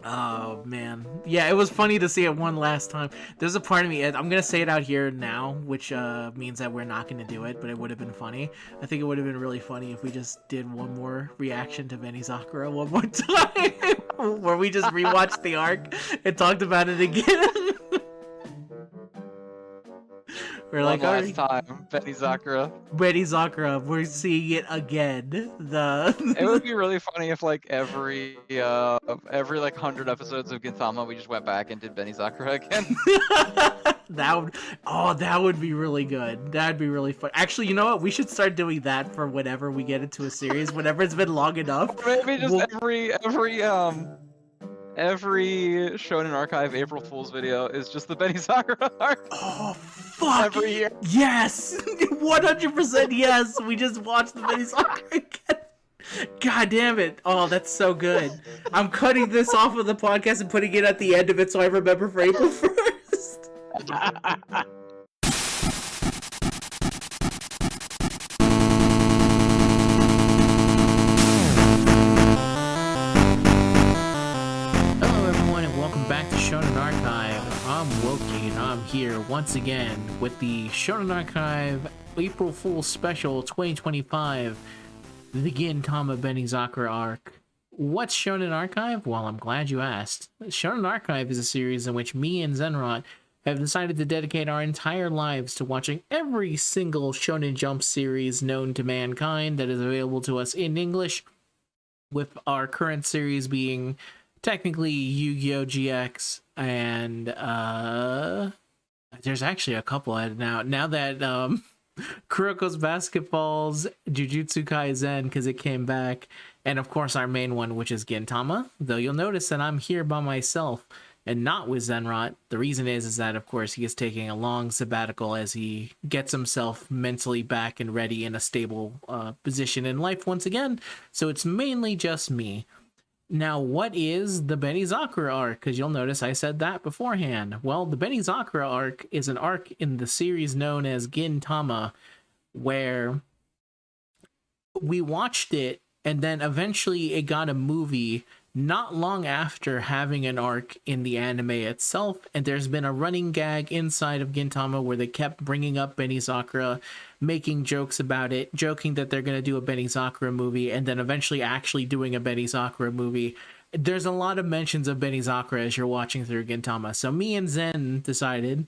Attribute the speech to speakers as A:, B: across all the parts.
A: Oh man, yeah, it was funny to see it one last time. There's a part of me, I'm gonna say it out here now, which means that we're not gonna do it, but it would have been funny. I think it would have been really funny if we just did one more reaction to Benizakura one more time, where we just rewatched the arc and talked about it again. We're
B: One
A: like, all
B: last
A: right,
B: time, Benizakura.
A: Benizakura, we're seeing it again.
B: It would be really funny if like every like 100 episodes of Gintama we just went back and did Benizakura again.
A: that would be really good. That'd be really fun. Actually, you know what? We should start doing that for whenever we get into a series, whenever it's been long enough.
B: Or maybe just
A: We'll,
B: every Shonen Archive April Fool's video is just the Benizakura arc
A: oh fuck!
B: every year.
A: Yes, 100% yes. We just watched the mini soccer again. God damn it! Oh, that's so good. I'm cutting this off of the podcast and putting it at the end of it so I remember for April 1st. Hello everyone and welcome back to Shonen Archive. I'm Woki and I'm here once again with the Shonen Archive April Fool's Special 2025, the Gintama Benizakura arc. What's Shonen Archive? Well, I'm glad you asked. Shonen Archive is a series in which me and Zenrot have decided to dedicate our entire lives to watching every single Shonen Jump series known to mankind that is available to us in English, with our current series being technically Yu-Gi-Oh! GX, and there's actually a couple now that Kuroko's Basketball's Jujutsu Kaisen, because it came back, and of course our main one, which is Gintama, though you'll notice that I'm here by myself and not with Zenrot. The reason is that of course he is taking a long sabbatical as he gets himself mentally back and ready in a stable position in life once again, so it's mainly just me. Now, what is the Benizakura arc? Because you'll notice I said that beforehand. Well, the Benizakura arc is an arc in the series known as Gintama, where we watched it, and then eventually it got a movie not long after having an arc in the anime itself, and there's been a running gag inside of Gintama where they kept bringing up Benizakura, making jokes about it, joking that they're going to do a Benizakura movie, and then eventually actually doing a Benizakura movie. There's a lot of mentions of Benizakura as you're watching through Gintama, so me and Zen decided,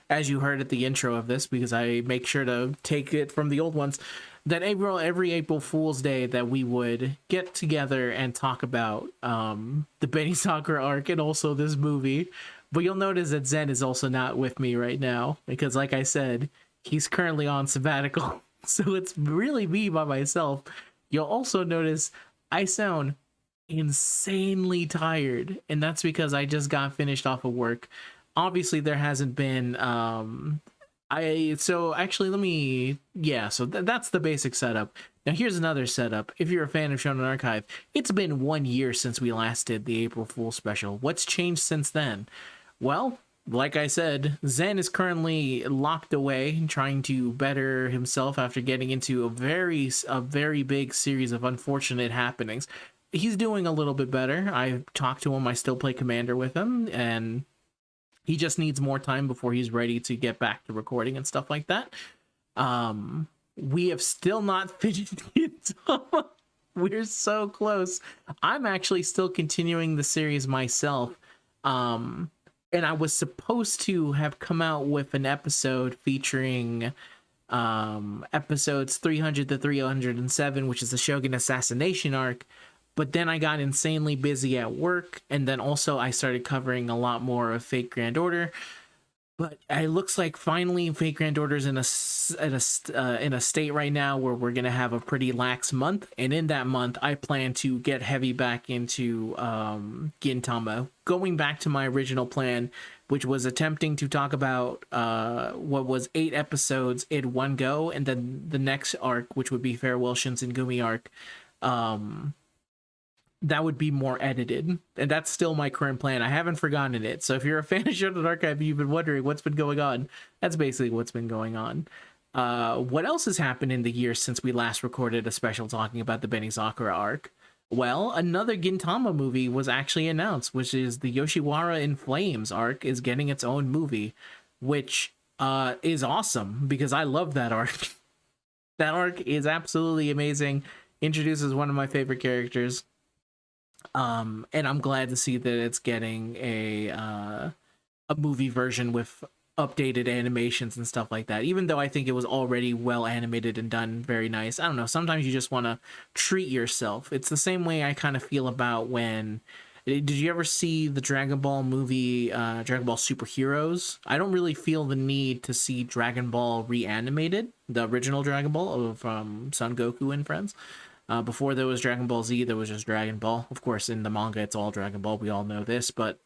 A: as you heard at the intro of this, because I make sure to take it from the old ones, that every April Fool's Day that we would get together and talk about the Benizakura arc and also this movie. But you'll notice that Zen is also not with me right now because, like I said, he's currently on sabbatical. So it's really me by myself. You'll also notice I sound insanely tired, and that's because I just got finished off of work. Obviously, there hasn't been so that's the basic setup. Now here's another setup. If you're a fan of Shonen Archive, it's been 1 year since we last did the April Fool's special. What's changed since then? Well, like I said, Zen is currently locked away trying to better himself after getting into a very big series of unfortunate happenings. He's doing a little bit better. I talked to him, I still play Commander with him, and he just needs more time before he's ready to get back to recording and stuff like that. We have still not finished Gintama. We're so close. I'm actually still continuing the series myself. And I was supposed to have come out with an episode featuring episodes 300 to 307, which is the Shogun assassination arc. But then I got insanely busy at work, and then also I started covering a lot more of Fate Grand Order. But it looks like finally Fate Grand Order's in a state right now where we're gonna have a pretty lax month, and in that month I plan to get heavy back into Gintama, going back to my original plan, which was attempting to talk about what was 8 episodes in one go, and then the next arc, which would be Farewell Shinsengumi arc, that would be more edited, and that's still my current plan. I haven't forgotten it. So if you're a fan of Shonen Archive, you've been wondering what's been going on, that's basically what's been going on. What else has happened in the years since we last recorded a special talking about the Benizakura arc? Well, another Gintama movie was actually announced, which is the Yoshiwara in Flames arc is getting its own movie, which is awesome because I love that arc. That arc is absolutely amazing. Introduces one of my favorite characters. And I'm glad to see that it's getting a movie version with updated animations and stuff like that. Even though I think it was already well animated and done very nice. I don't know. Sometimes you just want to treat yourself. It's the same way I kind of feel about when. Did you ever see the Dragon Ball movie, Dragon Ball Superheroes? I don't really feel the need to see Dragon Ball reanimated, the original Dragon Ball from Son Goku and friends. Before there was Dragon Ball Z, there was just Dragon Ball. Of course, in the manga, it's all Dragon Ball. We all know this, but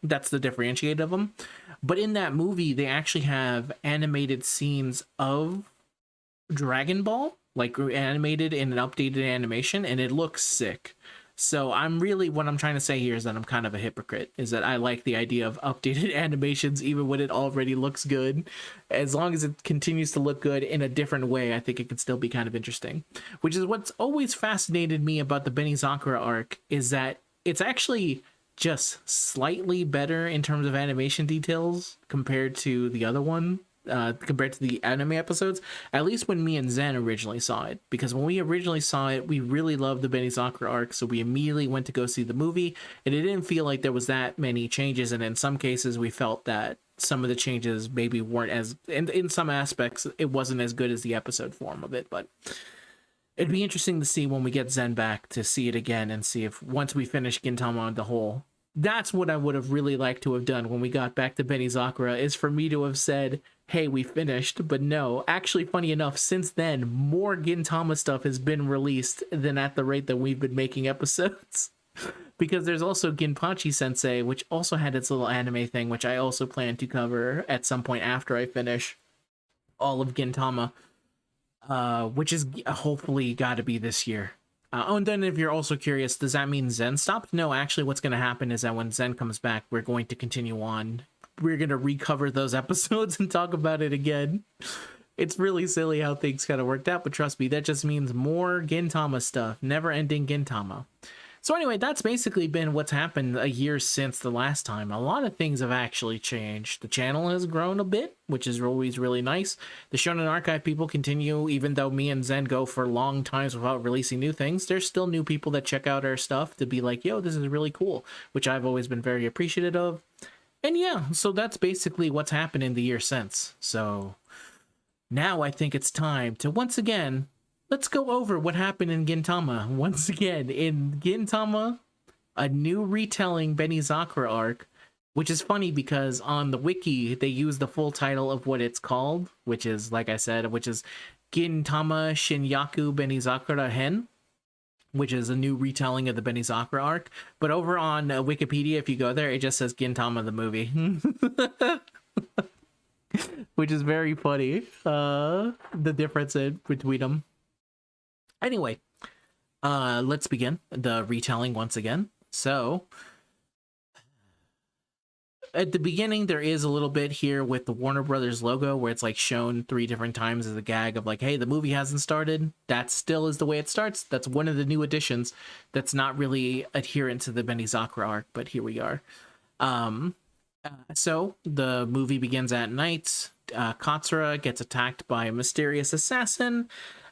A: that's the differentiate of them. But in that movie, they actually have animated scenes of Dragon Ball, like animated in an updated animation, and it looks sick. So what I'm trying to say here is that I'm kind of a hypocrite, is that I like the idea of updated animations even when it already looks good. As long as it continues to look good in a different way, I think it can still be kind of interesting. Which is what's always fascinated me about the Benizakura arc, is that it's actually just slightly better in terms of animation details compared to the other one, compared to the anime episodes, at least when me and Zen originally saw it. Because when we originally saw it, we really loved the Benizakura arc, so we immediately went to go see the movie, and it didn't feel like there was that many changes, and in some cases we felt that some of the changes maybe weren't as, in some aspects, it wasn't as good as the episode form of it, but it'd be interesting to see when we get Zen back to see it again and see if once we finish Gintama on the whole. That's what I would have really liked to have done when we got back to Benizakura, is for me to have said, hey, we finished. But no, actually, funny enough, since then, more Gintama stuff has been released than at the rate that we've been making episodes. Because there's also Ginpachi Sensei, which also had its little anime thing, which I also plan to cover at some point after I finish all of Gintama, which is hopefully got to be this year. And then if you're also curious, does that mean Zen stopped? No, actually what's going to happen is that when Zen comes back, we're going to continue on. We're going to recover those episodes and talk about it again. It's really silly how things kind of worked out, but trust me, that just means more Gintama stuff. Never-ending Gintama. So anyway, that's basically been what's happened a year since the last time. A lot of things have actually changed. The channel has grown a bit, which is always really nice. The Shonen Archive people continue, even though me and Zen go for long times without releasing new things, there's still new people that check out our stuff to be like, yo, this is really cool, which I've always been very appreciative of. And yeah, so that's basically what's happened in the year since. So now I think it's time to once again, let's go over what happened in Gintama. Once again, in Gintama, a new retelling Benizakura arc, which is funny because on the wiki, they use the full title of what it's called, which is, like I said, which is Gintama Shinyaku Benizakura Hen, which is a new retelling of the Benizakura arc. But over on Wikipedia, if you go there, it just says Gintama the movie. Which is very funny, the difference between them. Anyway, let's begin the retelling once again. So, at the beginning, there is a little bit here with the Warner Brothers logo where it's like shown 3 different times as a gag of like, hey, the movie hasn't started. That still is the way it starts. That's one of the new additions that's not really adherent to the Benizakura arc, but here we are. So, the movie begins at night. Katsura gets attacked by a mysterious assassin,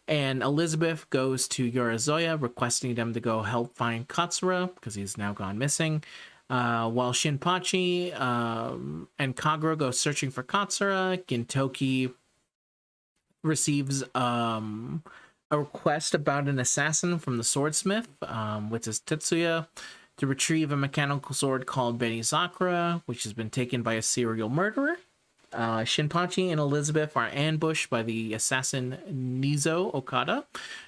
A: and Elizabeth goes to Yorizoya requesting them to go help find Katsura because he's now gone missing. While Shinpachi and Kagura go searching for Katsura, Gintoki receives a request about an assassin from the swordsmith, which is Tetsuya, to retrieve a mechanical sword called Benizakura, which has been taken by a serial murderer. Shinpachi and Elizabeth are ambushed by the assassin Nizo Okada,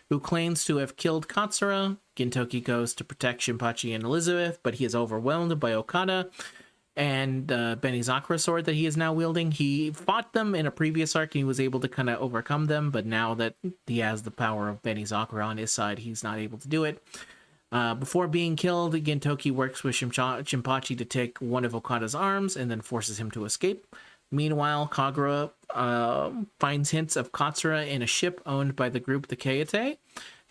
A: who claims to have killed Katsura. Gintoki goes to protect Shinpachi and Elizabeth, but he is overwhelmed by Okada and the Benizakura sword that he is now wielding. He fought them in a previous arc and he was able to kind of overcome them, but now that he has the power of Benizakura on his side, he's not able to do it. Before being killed, Gintoki works with Shinpachi to take one of Okada's arms and then forces him to escape. Meanwhile, Kagura finds hints of Katsura in a ship owned by the group the Keite.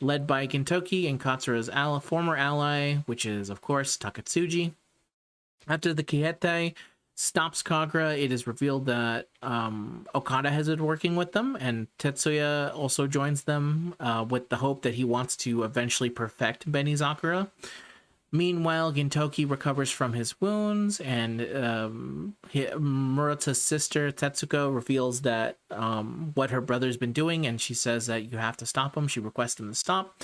A: led by Gintoki and Katsura's former ally, which is, of course, Takatsuji. After the Kihete stops Kagura, it is revealed that Okada has been working with them, and Tetsuya also joins them with the hope that he wants to eventually perfect Benizakura. Meanwhile, Gintoki recovers from his wounds, and Murata's sister, Tetsuko, reveals that what her brother's been doing, and she says that you have to stop him. She requests him to stop.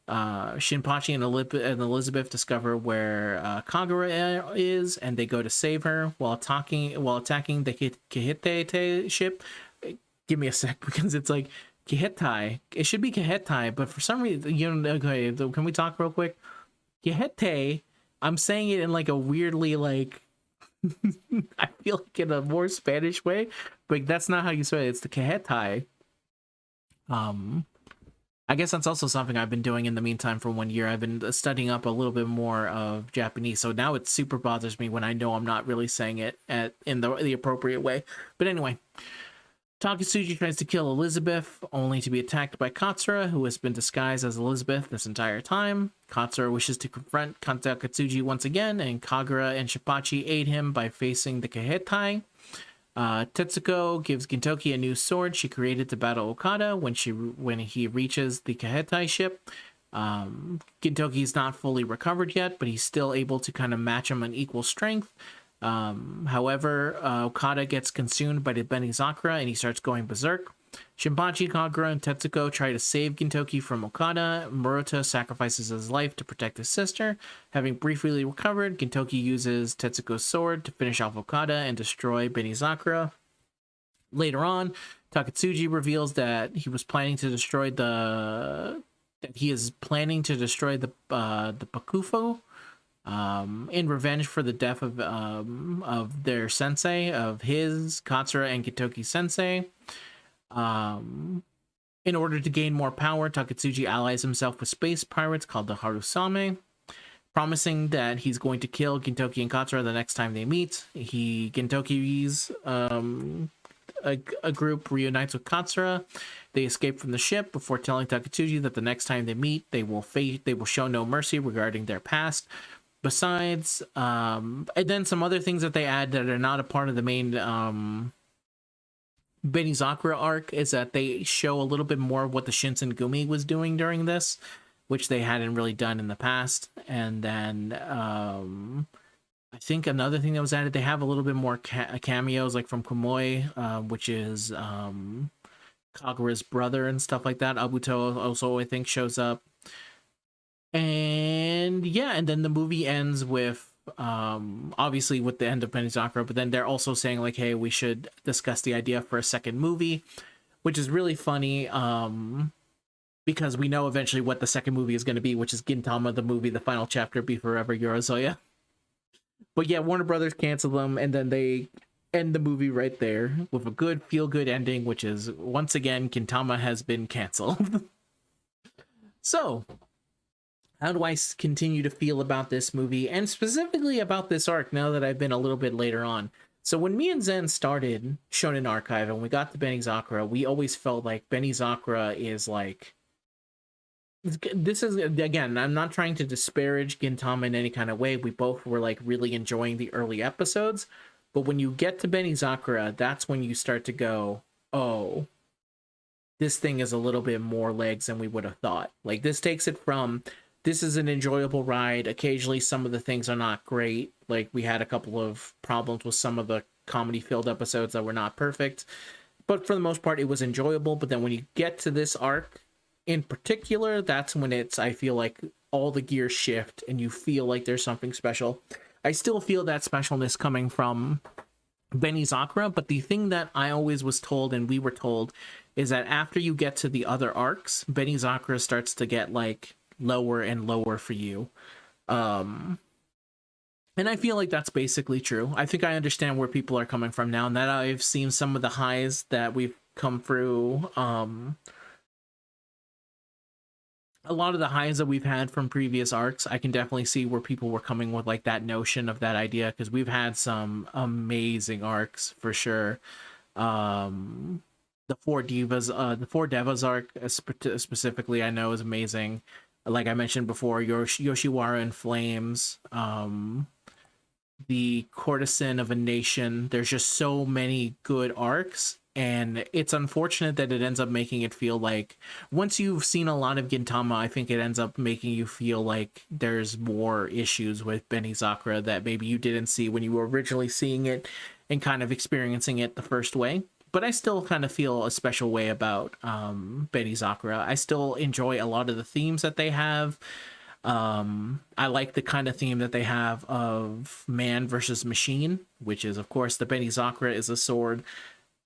A: Shinpachi and Elizabeth discover where Kagura is, and they go to save her while attacking the Kihete ship. Give me a sec, because it's like Kihetai. It should be Kihetai, but for some reason, okay, can we talk real quick? Kihete, I'm saying it in like a weirdly like I feel like in a more Spanish way, but that's not how you say it. It's the Kihetai. I guess that's also something I've been doing in the meantime for 1 year. I've been studying up a little bit more of Japanese, so now it super bothers me when I know I'm not really saying it in the appropriate way. But anyway, Takatsuji tries to kill Elizabeth, only to be attacked by Katsura, who has been disguised as Elizabeth this entire time. Katsura wishes to confront Takatsuji once again, and Kagura and Shinpachi aid him by facing the Kihetai. Tetsuko gives Gintoki a new sword she created to battle Okada when he reaches the Kihetai ship. Gintoki is not fully recovered yet, but he's still able to kind of match him on equal strength. However, Okada gets consumed by the Benizakura and he starts going berserk. Shinpachi, Kagura, and Tetsuko try to save Gintoki from Okada. Murata sacrifices his life to protect his sister. Having briefly recovered, Gintoki uses Tetsuko's sword to finish off Okada and destroy Benizakura. Later on, Takatsuji reveals that he is planning to destroy the Bakufo. In revenge for the death of their sensei, of his Katsura and Gintoki sensei. In order to gain more power, Takatsuji allies himself with space pirates called the Harusame, promising that he's going to kill Gintoki and Katsura the next time they meet. Gintoki's a group reunites with Katsura. They escape from the ship before telling Takatsuji that the next time they meet, they will show no mercy regarding their past. Besides, and then some other things that they add that are not a part of the main Benizakura arc is that they show a little bit more of what the Shinsengumi was doing during this, which they hadn't really done in the past. And then I think another thing that was added, they have a little bit more cameos, like from Komoi, which is Kagura's brother and stuff like that. Abuto also, I think, shows up. And yeah, and then the movie ends with obviously with the end of Benizakura, but then they're also saying like, hey, we should discuss the idea for a second movie, which is really funny because we know eventually what the second movie is going to be, which is Gintama the movie, the final chapter, Be Forever Yorozoya. But yeah, Warner Brothers canceled them, and then they end the movie right there with a good feel-good ending, which is once again Gintama has been canceled. So how do I continue to feel about this movie, and specifically about this arc now that I've been a little bit later on? So when me and Zen started Shonen Archive and we got to Benizakura, we always felt like Benizakura is like... This is, again, I'm not trying to disparage Gintama in any kind of way. We both were like really enjoying the early episodes. But when you get to Benizakura, that's when you start to go, oh, this thing is a little bit more legs than we would have thought. Like, this takes it from... This is an enjoyable ride. Occasionally, some of the things are not great. Like, we had a couple of problems with some of the comedy-filled episodes that were not perfect. But for the most part, it was enjoyable. But then when you get to this arc in particular, that's when I feel like all the gears shift and you feel like there's something special. I still feel that specialness coming from Benizakura, but the thing that I always was told, and we were told, is that after you get to the other arcs, Benizakura starts to get, like, lower and lower for you. And I feel like that's basically true. I think I understand where people are coming from now, and that I've seen some of the highs that we've come through. A lot of the highs that we've had from previous arcs, I can definitely see where people were coming with like that notion of that idea, because we've had some amazing arcs for sure. the four devas arc specifically, I know is amazing. Like I mentioned before, Yoshiwara in Flames, the courtesan of a nation. There's just so many good arcs, and it's unfortunate that it ends up making it feel like once you've seen a lot of Gintama, I think it ends up making you feel like there's more issues with Benizakura that maybe you didn't see when you were originally seeing it and kind of experiencing it the first way. But I still kind of feel a special way about Benizakura. I still enjoy a lot of the themes that they have. I like the kind of theme that they have of man versus machine, which is, of course, the Benizakura is a sword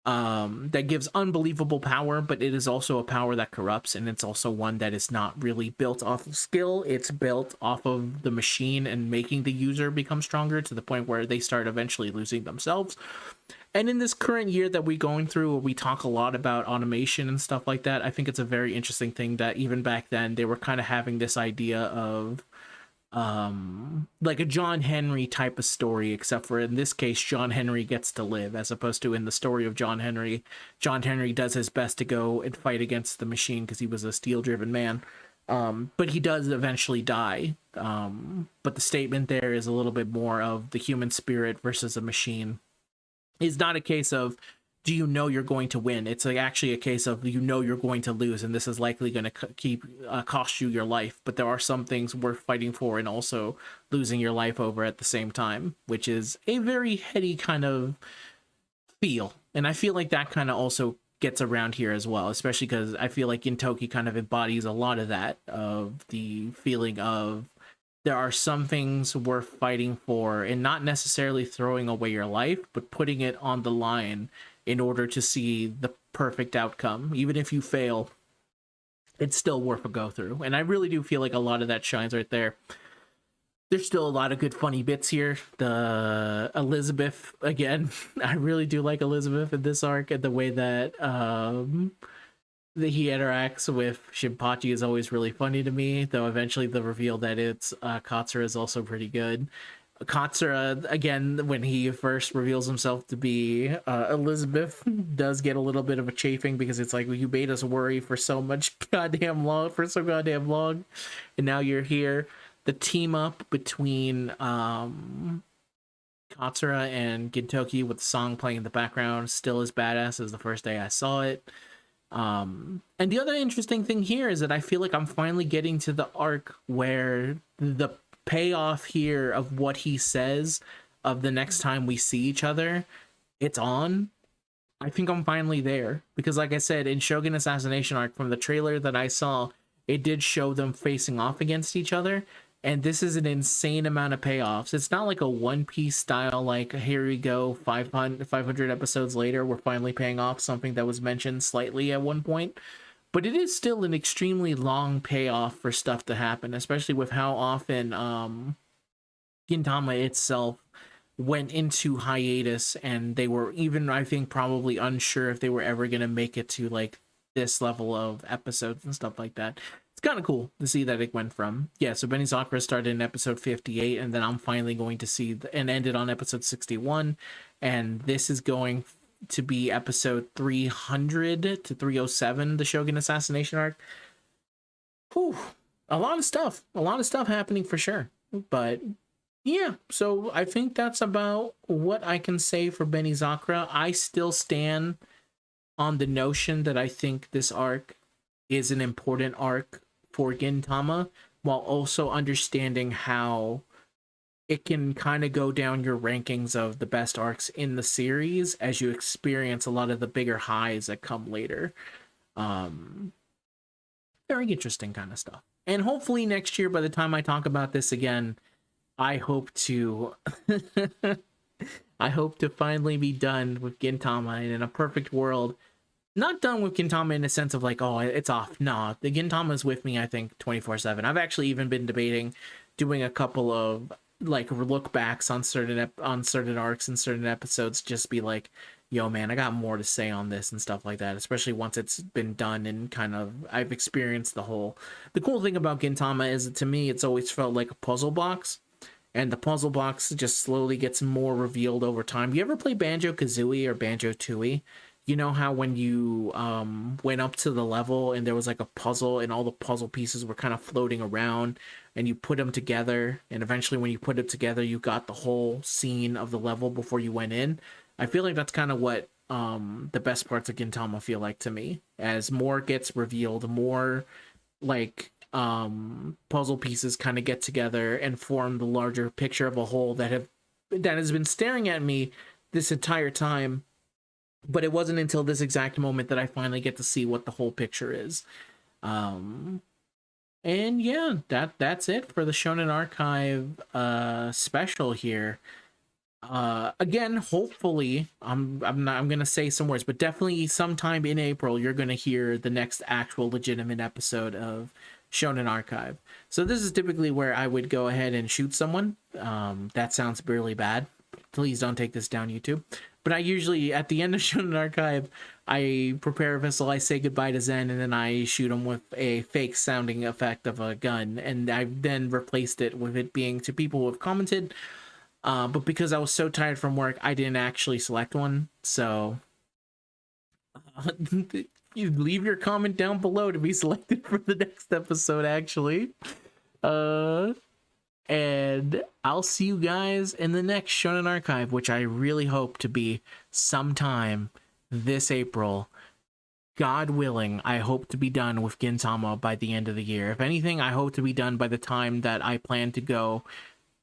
A: that gives unbelievable power, but it is also a power that corrupts, and it's also one that is not really built off of skill. It's built off of the machine and making the user become stronger to the point where they start eventually losing themselves. And in this current year that we're going through, where we talk a lot about automation and stuff like that, I think it's a very interesting thing that even back then they were kind of having this idea of like a John Henry type of story, except for in this case John Henry gets to live, as opposed to in the story of John Henry does his best to go and fight against the machine because he was a steel driven man, but he does eventually die. But the statement there is a little bit more of the human spirit versus a machine. It's not a case of do you know you're going to win. It's like actually a case of you know you're going to lose, and this is likely going to cost you your life. But there are some things worth fighting for and also losing your life over at the same time, which is a very heady kind of feel. And I feel like that kind of also gets around here as well, especially because I feel like Gintoki kind of embodies a lot of that, of the feeling of there are some things worth fighting for and not necessarily throwing away your life, but putting it on the line in order to see the perfect outcome. Even if you fail, it's still worth a go through. And I really do feel like a lot of that shines right there. There's still a lot of good funny bits here. The Elizabeth, again, I really do like Elizabeth in this arc, and the way that he interacts with Shinpachi is always really funny to me, though eventually the reveal that it's Katsura is also pretty good. Katsura, again, when he first reveals himself to be Elizabeth, does get a little bit of a chafing because it's like, well, you made us worry for so goddamn long, and now you're here. The team up between Katsura and Gintoki with the song playing in the background still as badass as the first day I saw it. And the other interesting thing here is that I feel like I'm finally getting to the arc where the payoff here of what he says of the next time we see each other, it's on. I think I'm finally there because, like I said, in Shogun Assassination arc, from the trailer that I saw, it did show them facing off against each other, and this is an insane amount of payoffs. It's not like a One Piece style, like, here we go, 500 episodes later, we're finally paying off something that was mentioned slightly at one point. But it is still an extremely long payoff for stuff to happen, especially with how often Gintama itself went into hiatus, and they were even, I think, probably unsure if they were ever going to make it to, like, this level of episodes and stuff like that. It's kind of cool to see that it went from, so Benizakura started in episode 58, and then I'm finally going to see, and ended on episode 61, and this is going to be episode 300 to 307, the Shogun Assassination arc. Whew, a lot of stuff happening for sure. But yeah, so I think that's about what I can say for Benizakura. I still stand on the notion that I think this arc is an important arc for Gintama, while also understanding how it can kind of go down your rankings of the best arcs in the series as you experience a lot of the bigger highs that come later. Very interesting kind of stuff. And hopefully next year, by the time I talk about this again, I hope to finally be done with Gintama, and in a perfect world, not done with Gintama in the sense of like, oh, it's off. No, the Gintama is with me, I think, 24/7. I've actually even been debating doing a couple of like look backs on certain arcs and certain episodes, just be like, yo man, I got more to say on this and stuff like that, especially once it's been done and kind of I've experienced the cool thing about Gintama is that to me it's always felt like a puzzle box, and the puzzle box just slowly gets more revealed over time. You ever play Banjo-Kazooie or Banjo-Tooie? you know how when you went up to the level and there was like a puzzle and all the puzzle pieces were kind of floating around and you put them together, and eventually when you put it together you got the whole scene of the level before you went in. I feel like that's kind of what the best parts of Gintama feel like to me. As more gets revealed, more like puzzle pieces kind of get together and form the larger picture of a whole that has been staring at me this entire time. But it wasn't until this exact moment that I finally get to see what the whole picture is. And yeah, that's it for the Shonen Archive special here. Again, hopefully, I'm gonna say some words, but definitely sometime in April you're gonna hear the next actual legitimate episode of Shonen Archive. So this is typically where I would go ahead and shoot someone. That sounds really bad. Please don't take this down, YouTube. But I usually, at the end of Shonen Archive, I prepare a vessel, I say goodbye to Zen, and then I shoot him with a fake sounding effect of a gun. And I've then replaced it with it being to people who have commented. But because I was so tired from work, I didn't actually select one. So you leave your comment down below to be selected for the next episode, actually. And I'll see you guys in the next Shonen Archive, which I really hope to be sometime this April. God willing, I hope to be done with Gintama by the end of the year. If anything, I hope to be done by the time that I plan to go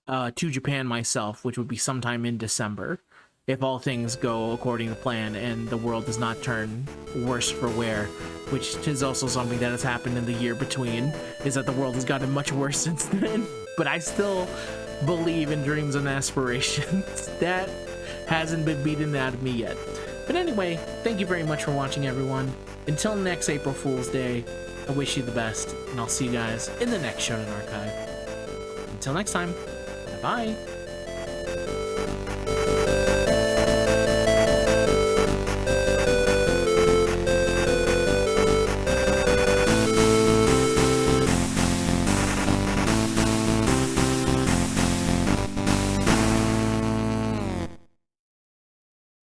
A: to Japan myself, which would be sometime in December, if all things go according to plan and the world does not turn worse for wear, which is also something that has happened in the year between, is that the world has gotten much worse since then. But I still believe in dreams and aspirations. That hasn't been beaten out of me yet. But anyway, thank you very much for watching, everyone. Until next April Fool's Day, I wish you the best, and I'll see you guys in the next Shonen Archive. Until next time, bye-bye.